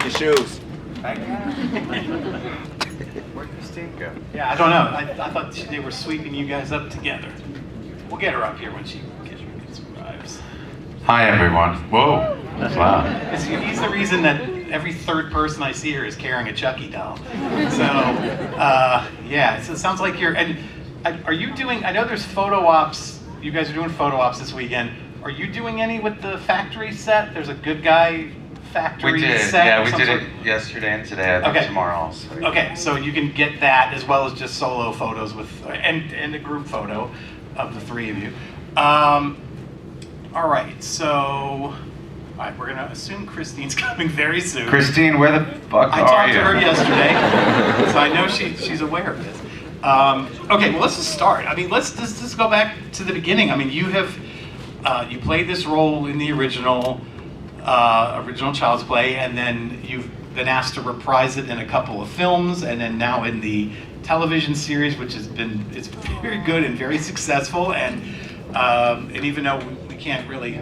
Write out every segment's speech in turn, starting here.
your shoes. Thank you. Where'd Christine go? Yeah, I don't know. I thought they were sweeping you guys up together. We'll get her up here when she arrives. Hi, everyone. Whoa, that's loud. He's the reason that every third person I see here is carrying a Chucky doll. So, yeah, so it sounds like you're, and are you doing, I know there's photo ops, you guys are doing photo ops this weekend. Are you doing any with the factory set? There's a good guy factory set? Yeah, we did it yesterday and today. I think tomorrow also. Okay, so you can get that as well as just solo photos with, and a group photo of the three of you. All right, so, all right, we're gonna assume Christine's coming very soon. Christine, where the fuck are you? I talked to her yesterday, so I know she's aware of this. Okay, well, let's just start. I mean, let's just go back to the beginning. I mean, you have, you played this role in the original Child's Play, and then you've been asked to reprise it in a couple of films, and then now in the television series, which has been, it's very good and very successful, and even though we can't really,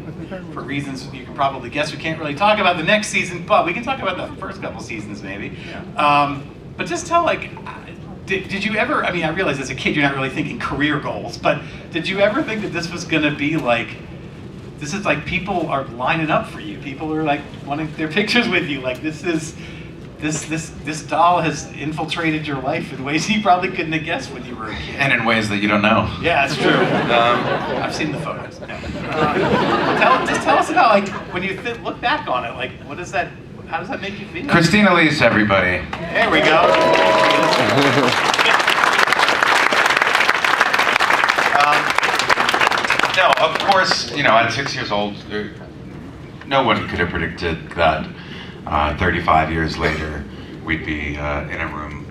for reasons you can probably guess, we can't really talk about the next season, but we can talk about the first couple seasons maybe. But just tell, like, did you ever, I mean, I realize as a kid you're not really thinking career goals, but did you ever think that this was going to be like, this is like people are lining up for you, people are like wanting their pictures with you, like this doll has infiltrated your life in ways you probably couldn't have guessed when you were a kid. And in ways that you don't know. Yeah, that's true. I've seen the photos. Just tell us about, like, when you look back on it, like, what is that, how does that make you feel? Christine, Elise, everybody. There we go. No, of course, you know, at 6 years old, no one could have predicted that 35 years later we'd be in a room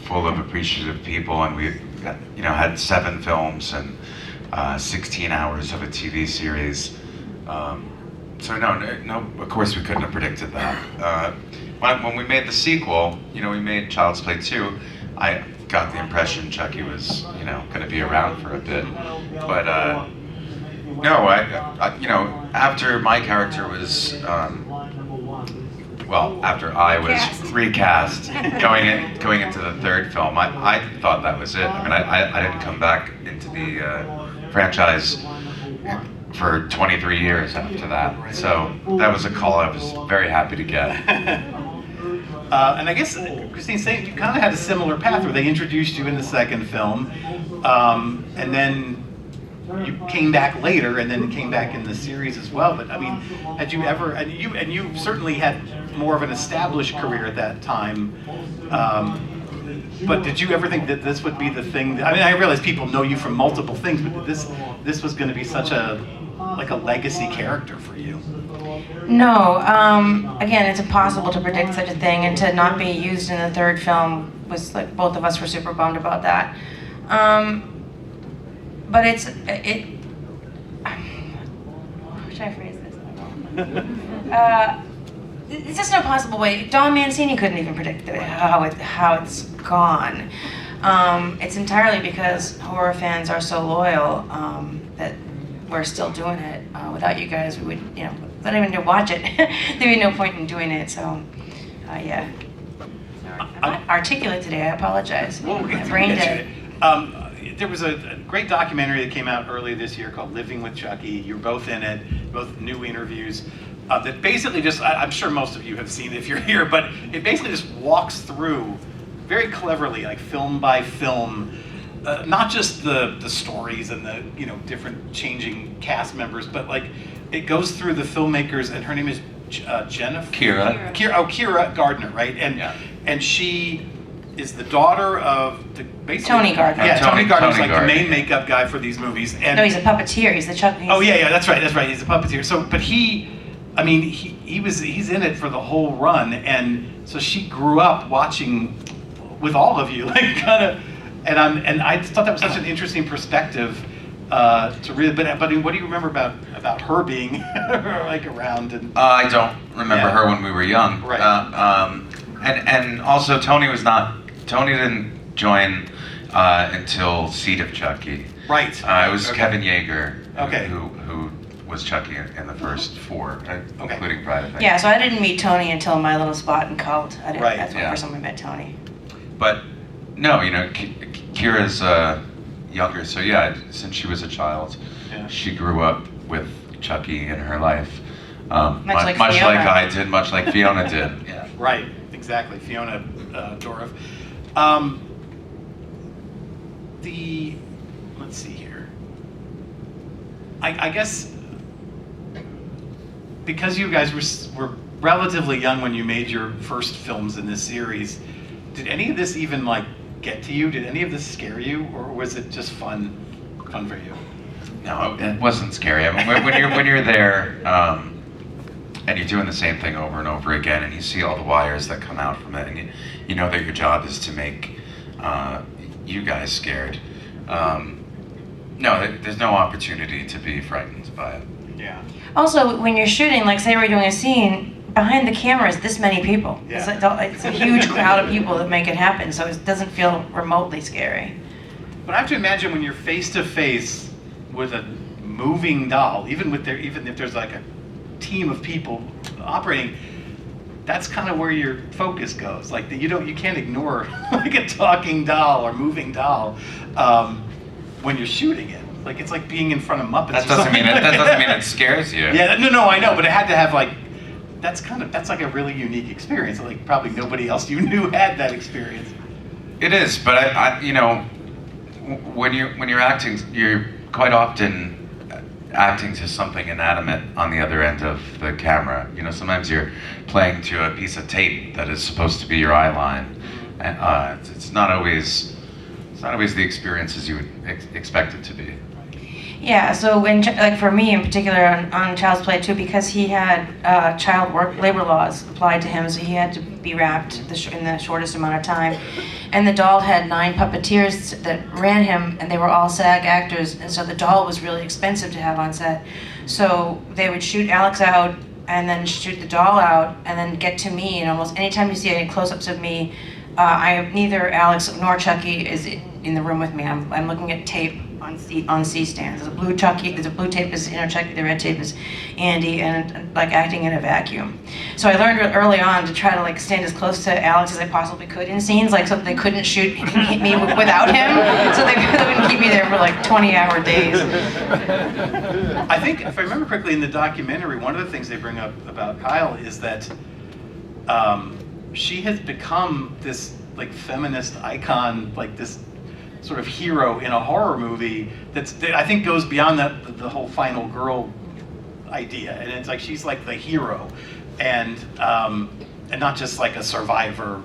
full of appreciative people, and we, you know, had 7 films and 16 hours of a TV series. So no, of course we couldn't have predicted that. When we made the sequel, you know, we made Child's Play 2, I got the impression Chucky was, you know, going to be around for a bit. But no, I you know, after my character was, well, after I was recast going into the third film, I thought that was it. I mean, I didn't come back into the franchise for 23 years after that. So that was a call I was very happy to get. And I guess, Christine, saying you kind of had a similar path where they introduced you in the second film, and then you came back later, and then came back in the series as well. But I mean, had you ever, and you certainly had more of an established career at that time, but did you ever think that this would be the thing that, I mean, I realize people know you from multiple things, but this was going to be such a, like a legacy character for you? No, again, it's impossible to predict such a thing, and to not be used in the third film was, like, both of us were super bummed about that. But how should I phrase this? It's just no possible way. Don Mancini couldn't even predict how it's gone. It's entirely because horror fans are so loyal that we're still doing it. Without you guys, we would, you know, not even to watch it. There'd be no point in doing it. So, yeah. I'm not articulate today. I apologize. Well, Brain dead. There was a great documentary that came out earlier this year called Living with Chucky. You're both in it, both new interviews. That basically just, I'm sure most of you have seen it if you're here, but it basically just walks through very cleverly, like film by film, not just the stories and the, you know, different changing cast members, but like it goes through the filmmakers, and her name is Jennifer? Kira Gardner, right? And she is the daughter of Tony Gardner. Yeah, Tony Gardner's like the main makeup guy for these movies. And no, he's a puppeteer. He's the Chucky. Oh yeah, that's right. He's a puppeteer. So, but he's in it for the whole run, and so she grew up watching with all of you, like kind of, and I thought that was such an interesting perspective to really. But what do you remember about her being like around? And I don't remember her when we were young. Right. And also Tony didn't join until Seed of Chucky. Right. It was Kevin Yeager Okay. who was Chucky in the first 4, Okay. including Pride, I think. Yeah, so I didn't meet Tony until my little spot in Cult. Right, That's when yeah. first time I met Tony. But no, Kira's younger, so yeah, since she was a child, Yeah. she grew up with Chucky in her life. Much like much Fiona. like I did, much like Fiona did. Yeah. Right, exactly. Fiona Dorff. Let's see here. I guess because you guys were relatively young when you made your first films in this series, did any of this even like get to you? Did any of this scare you, or was it just fun for you? No, it wasn't scary. I mean, when you're there and you're doing the same thing over and over again, and you see all the wires that come out from it, and you know that your job is to make you guys scared. No, there's no opportunity to be frightened by it. Yeah. Also, when you're shooting, like say we're doing a scene, behind the camera is this many people. Yeah. It's a huge crowd of people that make it happen, so it doesn't feel remotely scary. But I have to imagine when you're face to face with a moving doll, even if there's like a team of people operating, that's kind of where your focus goes. Like you can't ignore like a talking doll or moving doll when you're shooting it. Like it's like being in front of Muppets. That doesn't mean it scares you. Yeah, no, I know, but it had to have like that's like a really unique experience. Like probably nobody else you knew had that experience. It is, but I when you're acting, you're quite often acting to something inanimate on the other end of the camera. Sometimes you're playing to a piece of tape that is supposed to be your eye line. And, it's not always the experiences you would expect it to be. Yeah, so like for me in particular on Child's Play 2, because he had child labor laws applied to him, so he had to be wrapped in the shortest amount of time. And the doll had 9 puppeteers that ran him, and they were all SAG actors, and so the doll was really expensive to have on set. So they would shoot Alex out, and then shoot the doll out, and then get to me, and almost anytime you see any close-ups of me, neither Alex nor Chucky is in the room with me. I'm looking at tape on C-stands. There's a blue Chucky, there's a blue tape is Chucky, the red tape is Andy, and like acting in a vacuum. So I learned early on to try to like stand as close to Alex as I possibly could in scenes, like so that they couldn't shoot me without him, so they wouldn't keep me there for like 20-hour days. I think, if I remember correctly, in the documentary, one of the things they bring up about Kyle is that she has become this like feminist icon, like this sort of hero in a horror movie that I think goes beyond the whole final girl idea, and it's like she's like the hero, and not just like a survivor,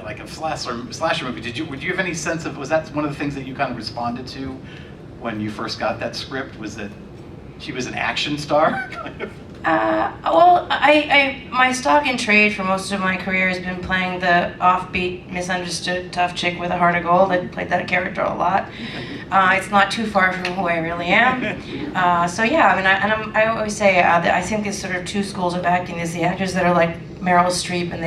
like a slasher movie. Would you have any sense of, was that one of the things that you kind of responded to when you first got that script? Was that she was an action star? Kind of? Well, my stock in trade for most of my career has been playing the offbeat, misunderstood, tough chick with a heart of gold. I played that character a lot. It's not too far from who I really am. So yeah, I mean, I always say I think there's sort of 2 schools of acting. There's the actors that are like Meryl Streep and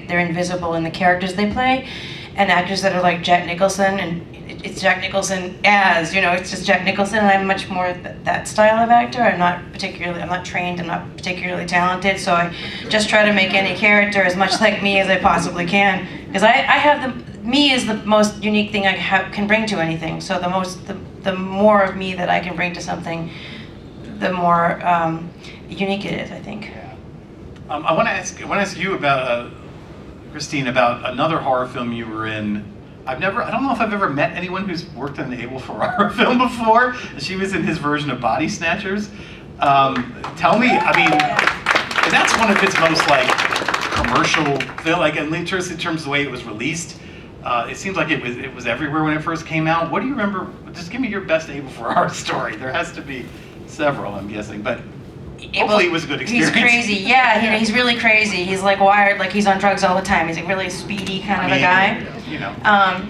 they're invisible in the characters they play, and actors that are like Jack Nicholson, and it's Jack Nicholson it's just Jack Nicholson, and I'm much more that style of actor. I'm not trained, I'm not particularly talented, so I just try to make any character as much like me as I possibly can, because I have me is the most unique thing I can bring to anything. So the more of me that I can bring to something, the more unique it is, I think. I want to ask you about Christine, about another horror film you were in. I don't know if I've ever met anyone who's worked on an Abel Ferrara film before. She was in his version of Body Snatchers. Tell me, I mean, and that's one of his most like commercial film, like in terms of the way it was released. It seems like it was everywhere when it first came out. What do you remember? Just give me your best Abel Ferrara story. There has to be several, I'm guessing, but hopefully it was a good experience. He's crazy, yeah, he's really crazy. He's like wired, like he's on drugs all the time. He's a really speedy kind of a guy.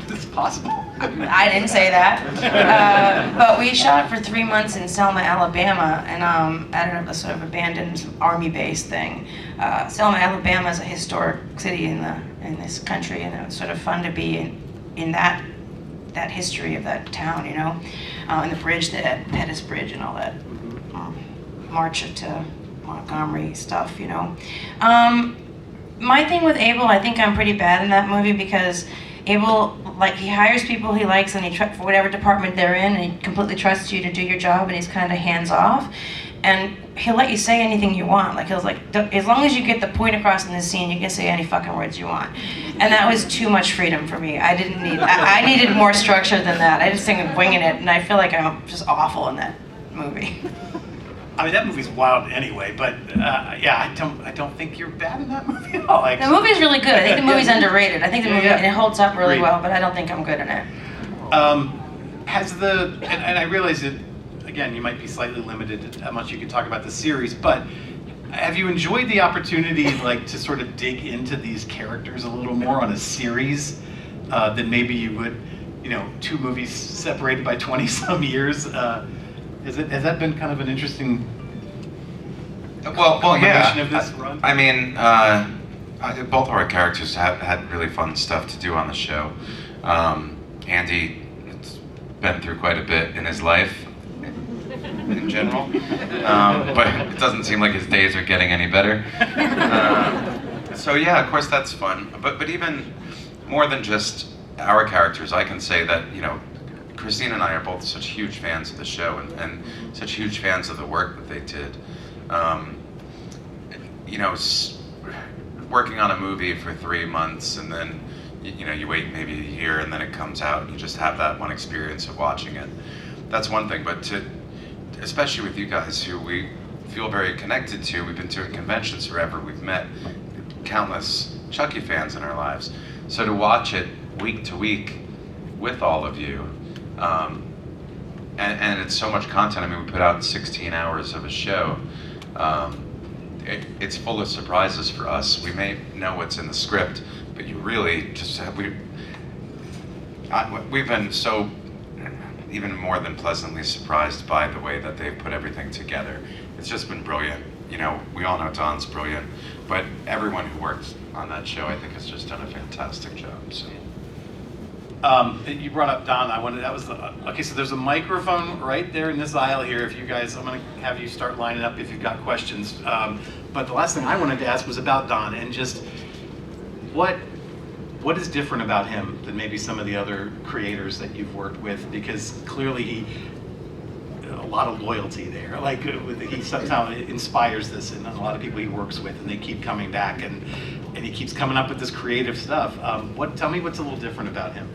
It's possible. I didn't say that. But we shot for 3 months in Selma, Alabama, and at a sort of abandoned army base thing. Selma, Alabama is a historic city in this country, and it was sort of fun to be in that history of that town, and the bridge, the Pettus Bridge, and all that. March to Montgomery stuff, you know. My thing with Abel, I think I'm pretty bad in that movie because Abel, like, he hires people he likes and for whatever department they're in, and he completely trusts you to do your job, and he's kind of hands off. And he'll let you say anything you want. Like, he'll like, as long as you get the point across in this scene, you can say any fucking words you want. And that was too much freedom for me. I didn't need, I needed more structure than that. I just think of winging it, and I feel like I'm just awful in that movie. I mean, that movie's wild anyway, but yeah, I don't think you're bad in that movie at all. The movie's really good. I think the movie's underrated. I think the movie, Yeah. and it holds up really Great. well, but I don't think I'm good in it. And I realize that, again, you might be slightly limited how much you can talk about the series, but have you enjoyed the opportunity, like, to sort of dig into these characters a little more on a series than maybe you would, you know, 2 movies separated by 20-some years? Has that been kind of an interesting Well, combination yeah. of this run? I mean, both of our characters have had really fun stuff to do on the show. Andy has been through quite a bit in his life, in general, but it doesn't seem like his days are getting any better. So yeah, of course that's fun. But even more than just our characters, I can say that, you know, Christine and I are both such huge fans of the show and such huge fans of the work that they did. You know, working on a movie for 3 months and then, you know, you wait maybe a year and then it comes out and you just have that one experience of watching it. That's one thing, but especially with you guys who we feel very connected to, we've been to conventions forever, we've met countless Chucky fans in our lives. So to watch it week to week with all of you, and it's so much content. I mean, we put out 16 hours of a show. It's full of surprises for us. We may know what's in the script, but you really just have, we've been so even more than pleasantly surprised by the way that they've put everything together. It's just been brilliant. You know, we all know Don's brilliant, but everyone who works on that show, I think, has just done a fantastic job. So. You brought up Don. Okay, so there's a microphone right there in this aisle here. If you guys, I'm going to have you start lining up if you've got questions. But the last thing I wanted to ask was about Don and just what is different about him than maybe some of the other creators that you've worked with? Because clearly a lot of loyalty there. Like, he somehow inspires this in a lot of people he works with, and they keep coming back, and he keeps coming up with this creative stuff. Tell me what's a little different about him.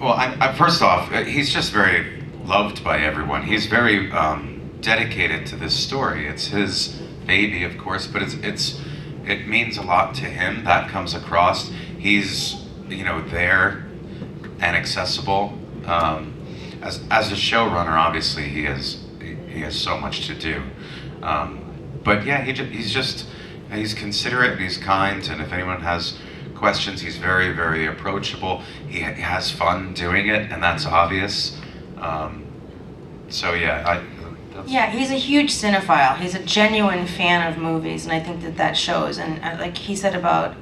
Well, first off, he's just very loved by everyone. He's very dedicated to this story. It's his baby, of course, but it means a lot to him. That comes across. He's, you know, there and accessible. As a showrunner, obviously, he has so much to do. But yeah, he's considerate and he's kind, and if anyone has questions, he's very, very approachable. He has fun doing it, and that's obvious. So yeah, Yeah, he's a huge cinephile. He's a genuine fan of movies, and I think that shows. And like he said about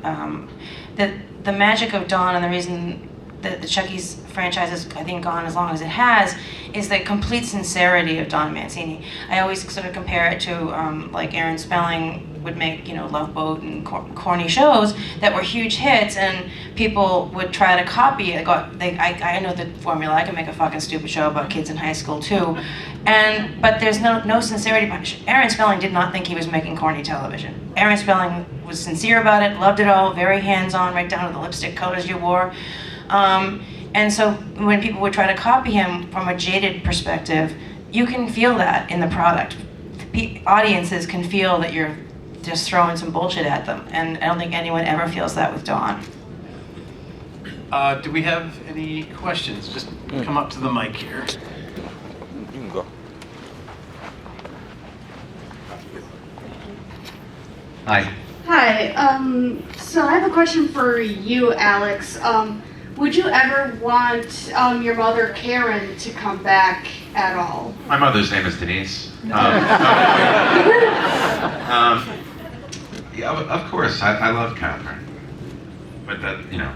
the magic of Dawn, and the reason that the Chucky's franchise has, I think, gone as long as it has, is the complete sincerity of Don Mancini. I always sort of compare it to like Aaron Spelling would make, you know, Love Boat and corny shows that were huge hits, and people would try to copy it. I know the formula. I can make a fucking stupid show about kids in high school too, but there's no sincerity behind it. Aaron Spelling did not think he was making corny television. Aaron Spelling was sincere about it, loved it all, very hands-on, right down to the lipstick colors you wore. And so when people would try to copy him from a jaded perspective, you can feel that in the product. Audiences can feel that you're just throwing some bullshit at them, and I don't think anyone ever feels that with Dawn. Do we have any questions? Just come up to the mic here. You can go. Hi. Hi, so I have a question for you, Alex. Would you ever want your mother, Karen, to come back at all? My mother's name is Denise. Yeah, of course, I love Catherine, but that, you know.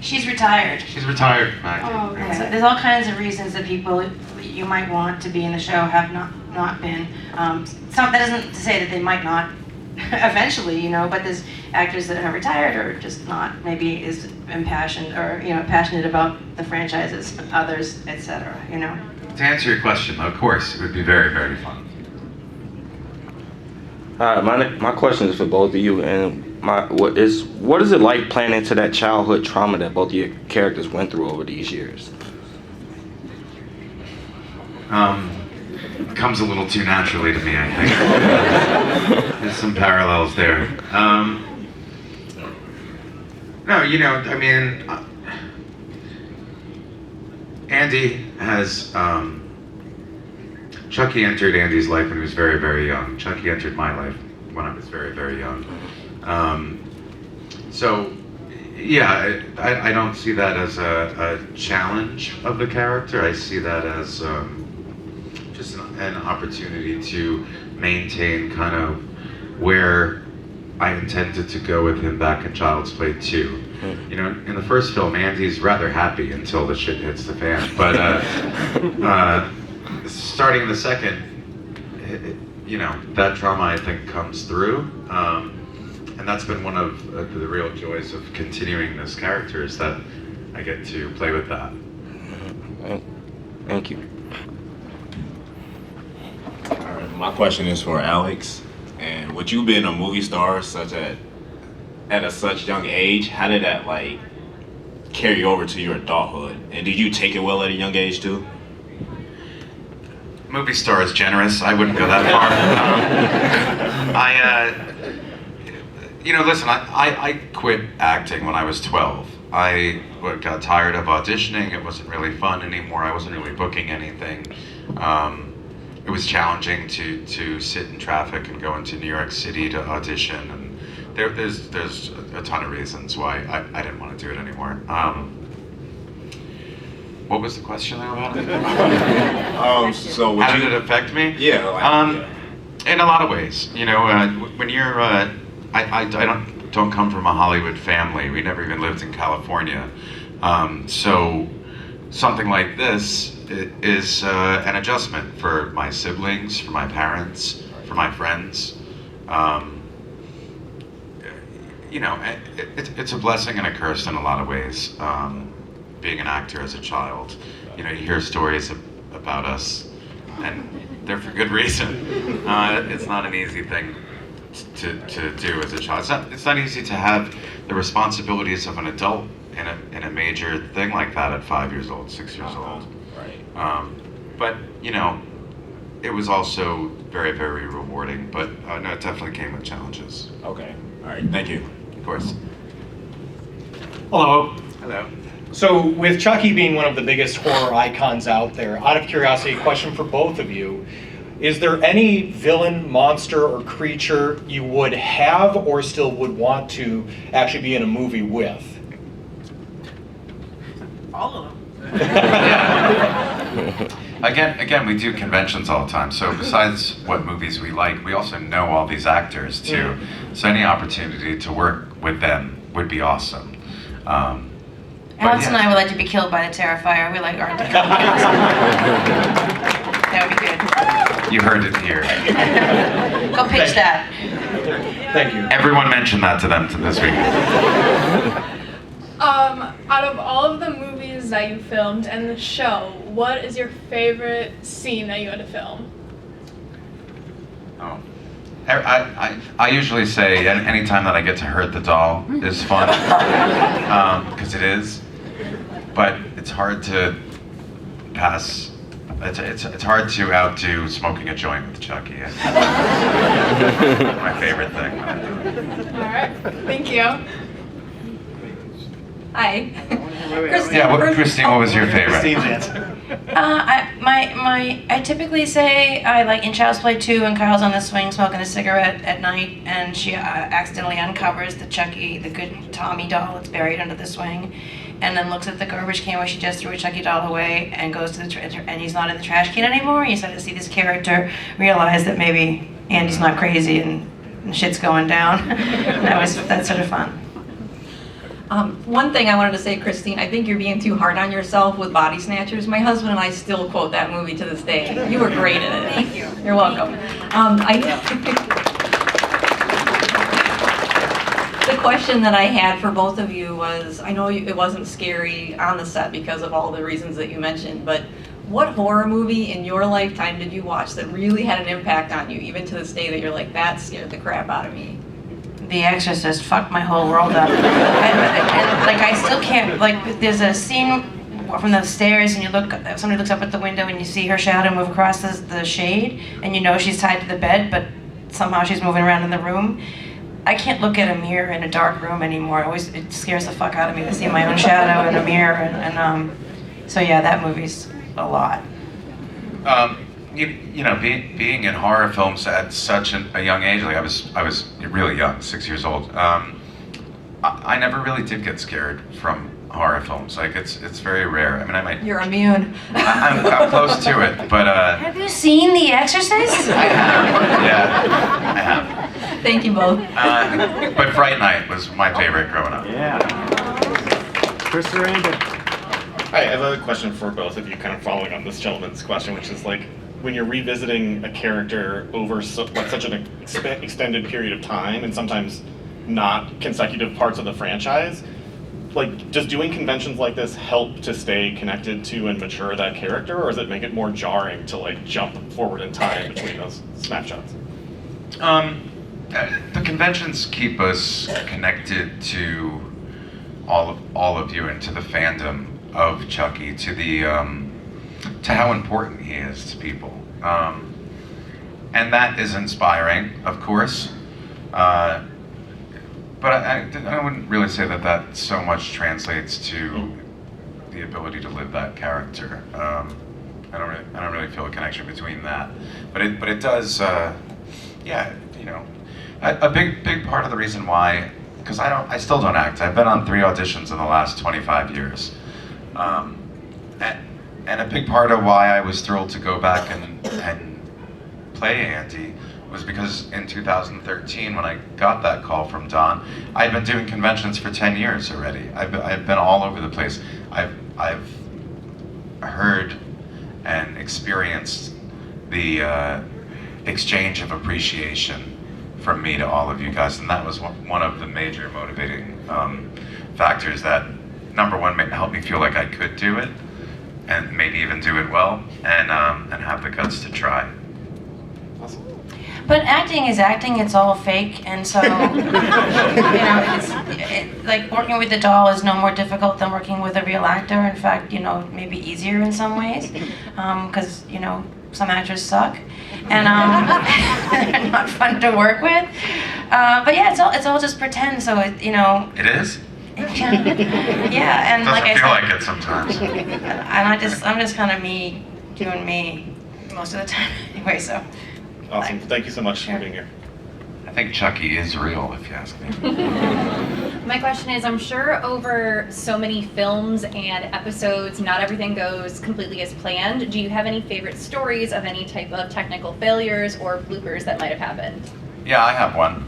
She's retired. She's retired. Oh, okay. So there's all kinds of reasons that people you might want to be in the show have not been. That isn't to say that they might not eventually, you know, but there's actors that have retired or just not maybe as impassioned or, you know, passionate about the franchises, others, etc., you know. To answer your question, of course, it would be very, very fun. My question is for both of you, and what is it like playing into that childhood trauma that both of your characters went through over these years? It comes a little too naturally to me, I think. There's some parallels there. No, you know, I mean, Andy has, Chucky entered Andy's life when he was very, very young. Chucky entered my life when I was very, very young. So, yeah, I don't see that as a challenge of the character. I see that as just an opportunity to maintain kind of where I intended to go with him back in Child's Play 2. You know, in the first film, Andy's rather happy until the shit hits the fan. But starting in the second, you know, that trauma I think comes through. And that's been one of the real joys of continuing this character, is that I get to play with that. Thank you. All right, my question is for Alex. And with you being a movie star at such young age, how did that like carry over to your adulthood? And did you take it well at a young age too? Movie star is generous. I wouldn't go that far. You know, listen, I quit acting when I was 12. I got tired of auditioning. It wasn't really fun anymore. I wasn't really booking anything. It was challenging to sit in traffic and go into New York City to audition, and there's a ton of reasons why I didn't want to do it anymore. What was the question there about it? So how did it affect me? Yeah. Like, in a lot of ways. You know, when you're, I don't come from a Hollywood family. We never even lived in California. So something like this is an adjustment for my siblings, for my parents, for my friends. You know, it's a blessing and a curse in a lot of ways. Being an actor as a child, you know, you hear stories about us, and they're for good reason. It's not an easy thing to do as a child. It's not easy to have the responsibilities of an adult in a major thing like that at 5 years old, 6 years old. Right. But you know, it was also very, very rewarding. But no, it definitely came with challenges. Okay. All right. Thank you. Of course. Hello. Hello. So with Chucky being one of the biggest horror icons out there, out of curiosity, a question for both of you. Is there any villain, monster, or creature you would have or still would want to actually be in a movie with? All of them. Again, we do conventions all the time. So besides what movies we like, we also know all these actors too. So any opportunity to work with them would be awesome. Alex and I would like to be killed by the Terrifier. We like art. That would be good. You heard it here. Go pitch that. Thank you. Everyone mentioned that to them this week. Out of all of the movies that you filmed and the show, what is your favorite scene that you had to film? Oh. I usually say anytime that I get to hurt the doll is fun, because it is. But it's hard to pass. It's hard to outdo smoking a joint with Chucky. My favorite thing. All right, thank you. Hi. Christine, what was your favorite? Christine's answer. I typically say I like in Child's Play 2 when Kyle's on the swing smoking a cigarette at night and she accidentally uncovers the Chucky, the good Tommy doll that's buried under the swing, and then looks at the garbage can where she just threw a Chucky doll away and goes to the and he's not in the trash can anymore. You start to see this character realize that maybe Andy's not crazy and shit's going down. That's sort of fun. One thing I wanted to say, Christine, I think you're being too hard on yourself with Body Snatchers. My husband and I still quote that movie to this day. You were great in it. Thank you. You're welcome. The question that I had for both of you was, I know it wasn't scary on the set because of all the reasons that you mentioned, but what horror movie in your lifetime did you watch that really had an impact on you, even to this day, that you're like, that scared the crap out of me? The Exorcist fucked my whole world up. And, like, I still can't, like, there's a scene from the stairs and somebody looks up at the window and you see her shadow move across the shade and you know she's tied to the bed, but somehow she's moving around in the room. I can't look at a mirror in a dark room anymore. It scares the fuck out of me to see my own shadow in a mirror. So yeah, that movie's a lot. You know, being in horror films at such a young age, like I was really young, 6 years old. I never really did get scared from horror films. Like it's very rare. I mean, I might. You're immune. I'm close to it, but. Have you seen The Exorcist? I have. Yeah, I have. Thank you both. But Fright Night was my favorite growing up. Yeah. Chris Sarandon. Hi, I have a question for both of you, kind of following on this gentleman's question, which is like, when you're revisiting a character over such an extended period of time, and sometimes not consecutive parts of the franchise, like, does doing conventions like this help to stay connected to and mature that character, or does it make it more jarring to like jump forward in time between those snapshots? The conventions keep us connected to all of you and to the fandom of Chucky, to the to how important he is to people, and that is inspiring, of course. But I wouldn't really say that so much translates to the ability to live that character. I don't really feel a connection between that, but it does. Yeah, you know, a big part of the reason why, because I still don't act. I've been on 3 auditions in the last 25 years, and a big part of why I was thrilled to go back and play Andy was because in 2013, when I got that call from Don, I'd been doing conventions for 10 years already. I've been all over the place. I've heard and experienced the exchange of appreciation from me to all of you guys, and that was one of the major motivating factors that, number one, helped me feel like I could do it, and maybe even do it well, and have the guts to try. But acting is acting, it's all fake, and so, you know, like working with the doll is no more difficult than working with a real actor. In fact, you know, maybe easier in some ways, because, you know, some actors suck, and they're not fun to work with. But yeah, it's all just pretend, so you know. It is? Yeah, and like I said. Doesn't feel like it sometimes. And I'm just kind of me, doing me most of the time anyway, so. Awesome. Thank you so much for being here. I think Chucky is real, if you ask me. My question is, I'm sure over so many films and episodes, not everything goes completely as planned. Do you have any favorite stories of any type of technical failures or bloopers that might have happened? Yeah, I have one.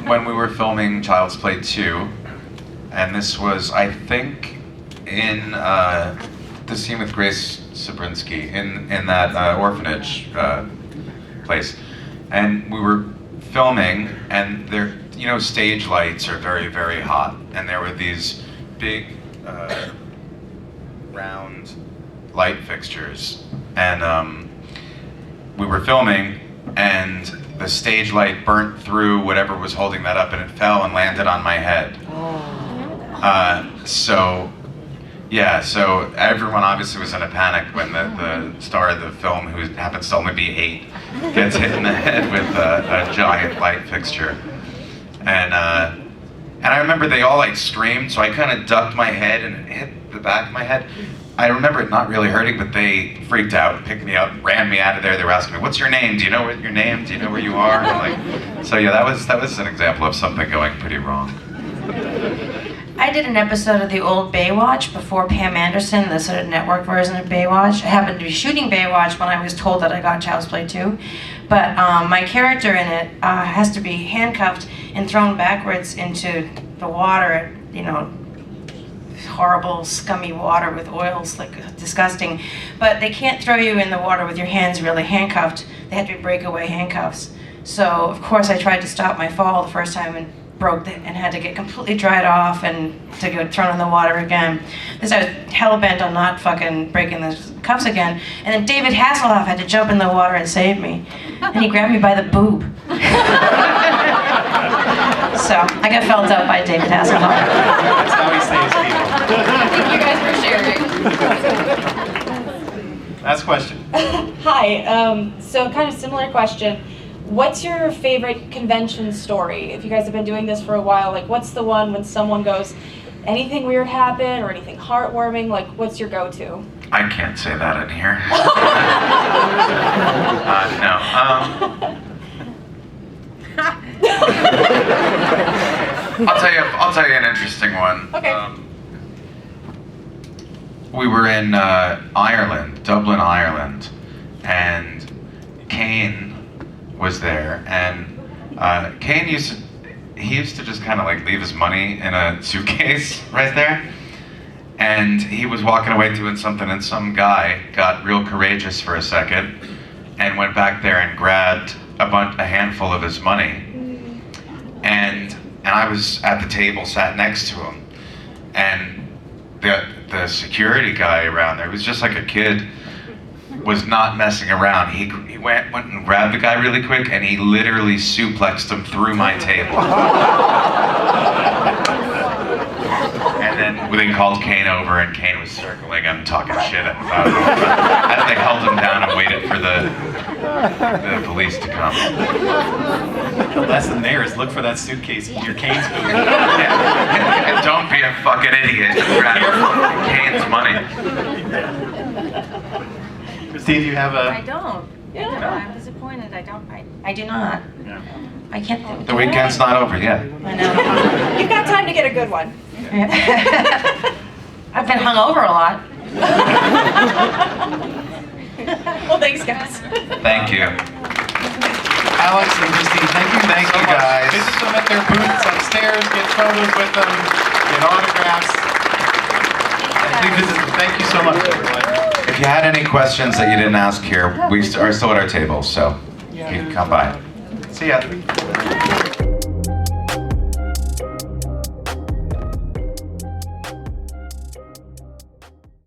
When we were filming Child's Play 2, and this was, I think, in the scene with Grace Sabrinsky in that orphanage place, and we were filming, and there, you know, stage lights are very, very hot, and there were these big round light fixtures, and we were filming, and the stage light burnt through whatever was holding that up, and it fell and landed on my head. So everyone obviously was in a panic when the star of the film, who happens to only be 8, gets hit in the head with a giant light fixture. And I remember they all like screamed, so I kind of ducked my head and it hit the back of my head. I remember it not really hurting, but they freaked out, picked me up, ran me out of there. They were asking me, "What's your name? Do you know what your name? Do you know where you are?" And like, so yeah, that was an example of something going pretty wrong. I did an episode of the old Baywatch before Pam Anderson, the sort of network version of Baywatch. I happened to be shooting Baywatch when I was told that I got Child's Play 2. But my character in it has to be handcuffed and thrown backwards into the water at you know, horrible, scummy water with oils, like disgusting. But they can't throw you in the water with your hands really handcuffed. They had to be breakaway handcuffs. So of course I tried to stop my fall the first time and broke it and had to get completely dried off and to get thrown in the water again. This I was hell-bent on not fucking breaking the cuffs again. And then David Hasselhoff had to jump in the water and save me. And he grabbed me by the boob. So I got felt up by David Hasselhoff. That's how he saves people. Thank you guys for sharing. Last question. Hi, so kind of similar question. What's your favorite convention story? If you guys have been doing this for a while, like what's the one when someone goes, anything weird happened or anything heartwarming, like what's your go-to? I can't say that in here. No. I'll tell you an interesting one. Okay. We were in Ireland, Dublin, Ireland, and Kane was there, and Kane used to just kind of like leave his money in a suitcase right there, and he was walking away doing something, and some guy got real courageous for a second and went back there and grabbed a handful of his money, and I was at the table, sat next to him, and the security guy around there was just like a kid, was not messing around. He went and grabbed the guy really quick, and he literally suplexed him through my table. And then they called Kane over, and Kane was circling him, talking shit about him. As they held him down and waited for the police to come. The lesson there is look for that suitcase in your Kane's boot. And don't be a fucking idiot. Grab Kane's money. Steve, you have a... I don't. Yeah. I'm disappointed. I don't. I do not. Yeah. I can't. The weekend's not over yet. I know. You've got time to get a good one. I've been hungover a lot. Well, thanks, guys. Thank you. Alex and Christine, thank you so much. guys. Visit them at their booths upstairs, get photos with them, get autographs. Please visit them. Thank you so much, everyone. If you had any questions that you didn't ask here, we are still at our table, so you can come by. See ya.